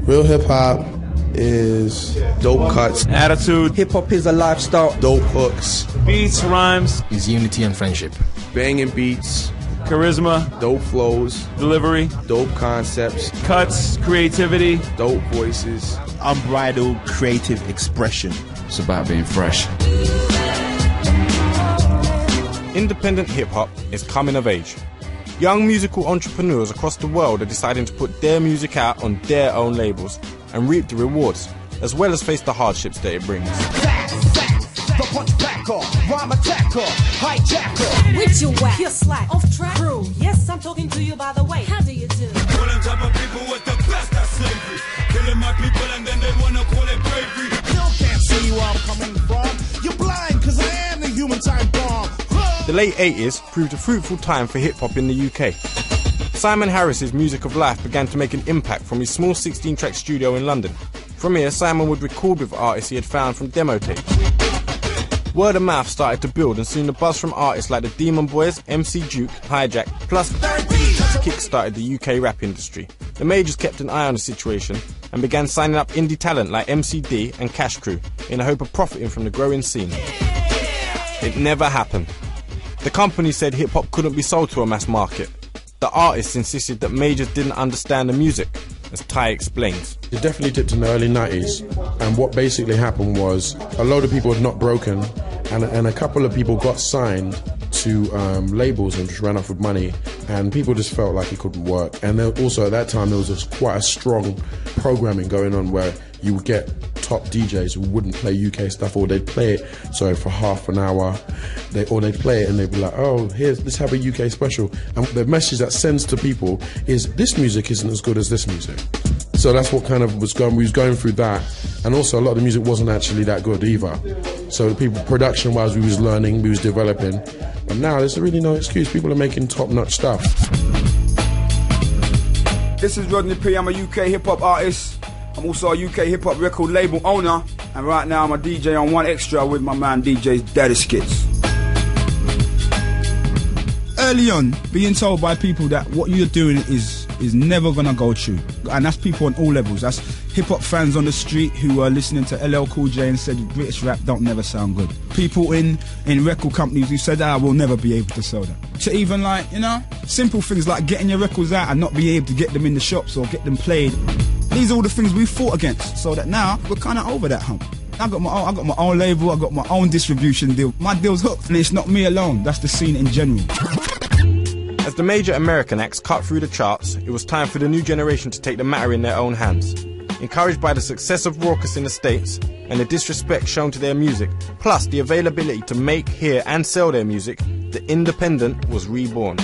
Real hip-hop is dope cuts. Attitude. Hip-hop is a lifestyle. Dope hooks. Beats, rhymes. Is unity and friendship. Banging beats. Charisma. Dope flows. Delivery. Dope concepts. Cuts. Creativity. Dope voices. Unbridled creative expression. It's about being fresh. Independent hip-hop is coming of age. Young musical entrepreneurs across the world are deciding to put their music out on their own labels and reap the rewards, as well as face the hardships that it brings. The punch backer, rhyme attacker, hijacker. With your whack, you're slack, off track, crew. Yes, I'm talking to you by the way. How do you do? All them type of people with the best at slavery. Killing my people and then they wanna call it bravery. You can't see where I'm coming from. You're blind, cause I am the human time bomb. The late 80s proved a fruitful time for hip-hop in the UK. Simon Harris's Music of Life began to make an impact from his small 16-track studio in London. From here, Simon would record with artists he had found from demo tapes. Word of mouth started to build, and soon the buzz from artists like the Demon Boys, MC Duke, Hijack, plus kick-started the UK rap industry. The majors kept an eye on the situation and began signing up indie talent like MCD and Cash Crew in the hope of profiting from the growing scene. It never happened. The company said hip-hop couldn't be sold to a mass market. The artists insisted that majors didn't understand the music, as Ty explains. It definitely dipped in the early 90s, and what basically happened was a load of people had not broken, and a couple of people got signed to labels and just ran off with money, and people just felt like it couldn't work. And then also at that time there was quite a strong programming going on where you would get top DJs who wouldn't play UK stuff, or they'd play it for half an hour, or they'd play it and they'd be like, oh, let's have a UK special, and the message that sends to people is this music isn't as good as this music. So that's what kind of was going. We was going through that, and also a lot of the music wasn't actually that good either. So the people, production-wise, we was learning, we was developing, but now there's really no excuse. People are making top-notch stuff. This is Rodney P. I'm a UK hip-hop artist. I'm also a UK hip-hop record label owner, and right now I'm a DJ on One Extra with my man DJ's Dada Skits. Early on, being told by people that what you're doing is never gonna go through, and that's people on all levels. That's hip-hop fans on the street who are listening to LL Cool J and said British rap don't never sound good. People in record companies who said I will never be able to sell that. To even like, you know, simple things like getting your records out and not be able to get them in the shops or get them played. These are all the things we fought against, so that now we're kind of over that hump. I got my own label, I got my own distribution deal. My deal's hooked, and it's not me alone, that's the scene in general. As the major American acts cut through the charts, it was time for the new generation to take the matter in their own hands. Encouraged by the success of Rawkus in the States and the disrespect shown to their music, plus the availability to make, hear and sell their music, the independent was reborn.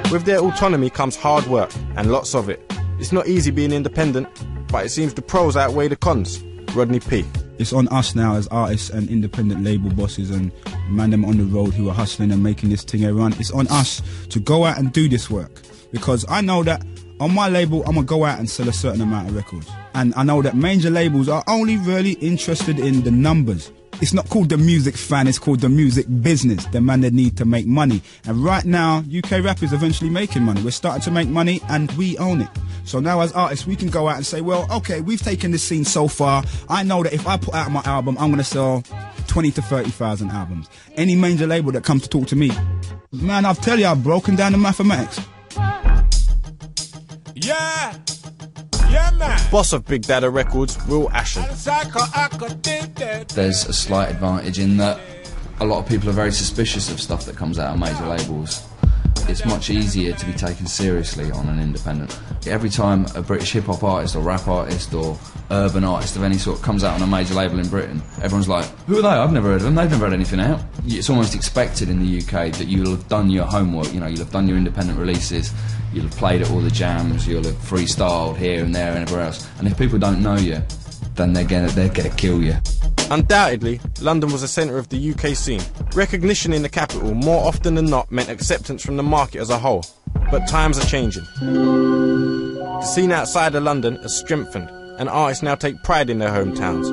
With their autonomy comes hard work, and lots of it. It's not easy being independent, but it seems the pros outweigh the cons. Rodney P. It's on us now as artists and independent label bosses and man them on the road who are hustling and making this thing run. It's on us to go out and do this work, because I know that on my label I'm going to go out and sell a certain amount of records, and I know that major labels are only really interested in the numbers. It's not called the music fan, it's called the music business, the man that need to make money. And right now, UK rap is eventually making money. We're starting to make money and we own it. So now as artists, we can go out and say, well, okay, we've taken this scene so far. I know that if I put out my album, I'm going to sell 20 to 30,000 albums. Any major label that comes to talk to me, man, I'll tell you, I've broken down the mathematics. Yeah! Yeah, man! Boss of Big Dada Records, Will Ashen. There's a slight advantage in that a lot of people are very suspicious of stuff that comes out of major labels. It's much easier to be taken seriously on an independent. Every time a British hip-hop artist or rap artist or urban artist of any sort comes out on a major label in Britain, everyone's like, who are they? I've never heard of them, they've never had anything out. It's almost expected in the UK that you'll have done your homework, you know, you'll have done your independent releases, you'll have played at all the jams, you'll have freestyled here and there and everywhere else. And if people don't know you, then they're gonna kill you. Undoubtedly, London was the centre of the UK scene. Recognition in the capital more often than not meant acceptance from the market as a whole. But times are changing. The scene outside of London has strengthened, and artists now take pride in their hometowns.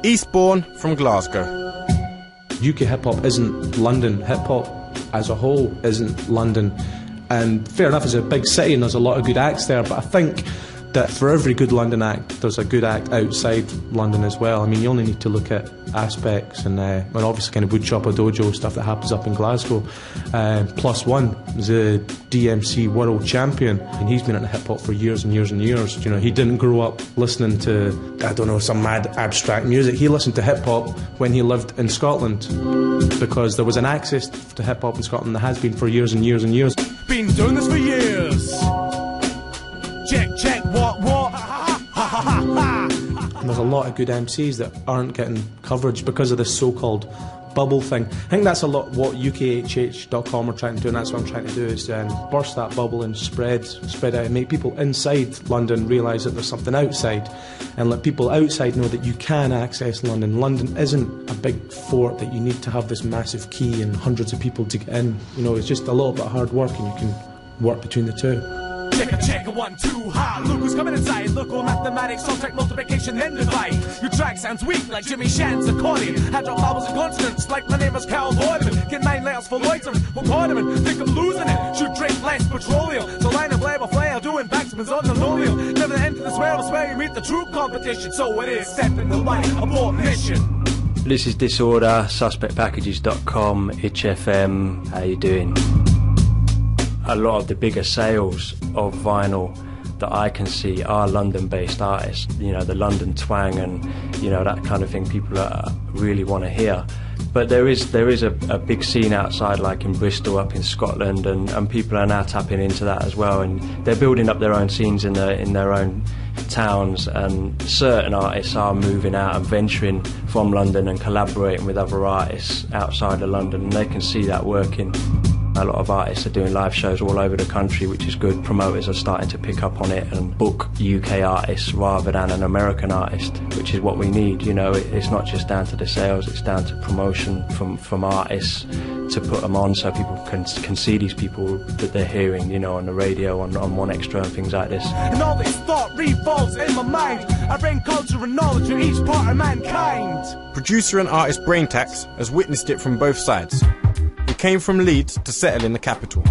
Eastborn from Glasgow. UK hip-hop isn't London. Hip-hop as a whole isn't London. And fair enough, it's a big city and there's a lot of good acts there, but I think that for every good London act, there's a good act outside London as well. I mean, you only need to look at Aspects and obviously kind of Woodchopper Dojo stuff that happens up in Glasgow. Plus One is a DMC world champion, and he's been into hip hop for years and years and years. You know, he didn't grow up listening to, I don't know, some mad abstract music. He listened to hip hop when he lived in Scotland, because there was an access to hip hop in Scotland that has been for years and years and years. Been doing this for years. Check, what? And there's a lot of good MCs that aren't getting coverage because of this so-called bubble thing. I think that's a lot what UKHH.com are trying to do, and that's what I'm trying to do, is burst that bubble and spread out and make people inside London realise that there's something outside, and let people outside know that you can access London. London isn't a big fort that you need to have this massive key and hundreds of people to get in. You know, it's just a little bit of hard work, and you can work between the two. Check, 1, 2, ha. Look who's coming inside. Look all mathematics, subtract, multiplication, then divide. Your track sounds weak like Jimmy Shan's accordion. Had drop vowels and consonants like my name is Carl Boydeman. Get 9 layers for loitering, for Boydeman. Think I'm losing it, should drink less petroleum. So line and blame a flare, doing backspins on the linoleum. Never enter this world, I swear you meet the true competition. So it is, step in the light, abort mission. This is Disorda, suspectpackages.com, Itch FM, how you doing? A lot of the bigger sales of vinyl that I can see are London-based artists. You know, the London twang and, you know, that kind of thing people really want to hear. But there is a big scene outside, like in Bristol, up in Scotland, and people are now tapping into that as well. And they're building up their own scenes in their own towns, and certain artists are moving out and venturing from London and collaborating with other artists outside of London, and they can see that working. A lot of artists are doing live shows all over the country, which is good. Promoters are starting to pick up on it and book UK artists rather than an American artist, which is what we need. You know, it's not just down to the sales, it's down to promotion from artists to put them on so people can see these people that they're hearing, you know, on the radio, on One Extra and things like this. And all this thought revolves in my mind. I bring culture and knowledge to each part of mankind. Producer and artist Braintax has witnessed it from both sides. He came from Leeds to settle in the capital.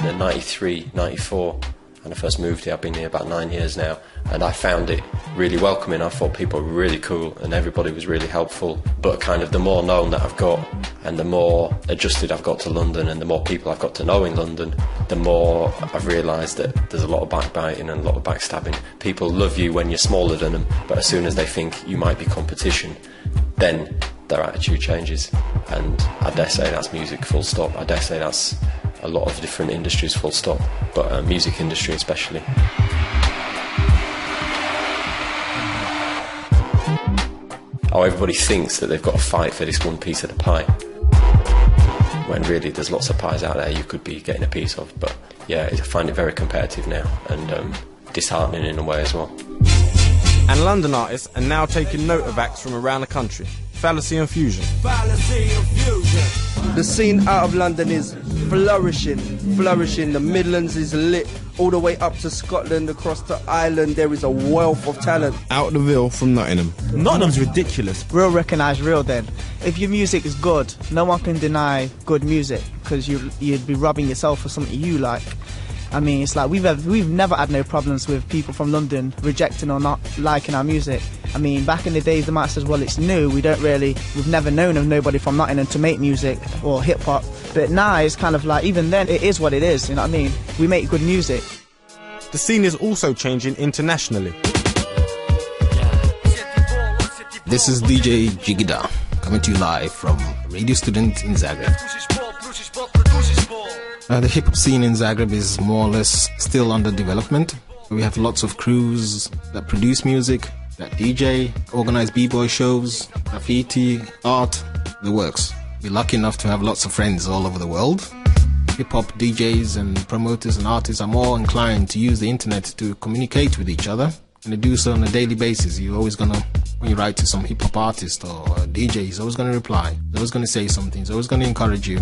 In 93, 94, when I first moved here, I've been here about 9 years now, and I found it really welcoming. I thought people were really cool and everybody was really helpful. But kind of the more known that I've got, and the more adjusted I've got to London, and the more people I've got to know in London, the more I've realised that there's a lot of backbiting and a lot of backstabbing. People love you when you're smaller than them, but as soon as they think you might be competition, then their attitude changes. And I dare say that's music, full stop. I dare say that's a lot of different industries, full stop, but music industry especially. Oh, everybody thinks that they've got to fight for this one piece of the pie, when really there's lots of pies out there you could be getting a piece of. But yeah, I find it very competitive now, and disheartening in a way as well. And London artists are now taking note of acts from around the country. Fallacy and Fusion. The scene out of London is flourishing. The Midlands is lit. All the way up to Scotland, across to Ireland, there is a wealth of talent. Out the Ville from Nottingham. Nottingham's ridiculous. Real recognise real then. If your music is good, no one can deny good music, because you'd be robbing yourself for something you like. I mean, it's like we've never had no problems with people from London rejecting or not liking our music. I mean, back in the days, they might say, well, it's new. We've never known of nobody from Nottingham to make music or hip hop. But now it's kind of like, even then, it is what it is. You know what I mean? We make good music. The scene is also changing internationally. This is DJ Jigida, coming to you live from a radio student in Zagreb. The hip-hop scene in Zagreb is more or less still under development. We have lots of crews that produce music, that DJ, organize b-boy shows, graffiti, art, the works. We're lucky enough to have lots of friends all over the world. Hip-hop DJs and promoters and artists are more inclined to use the internet to communicate with each other, and they do so on a daily basis. You're always gonna, when you write to some hip-hop artist or DJ, he's always gonna reply, he's always gonna say something, he's always gonna encourage you.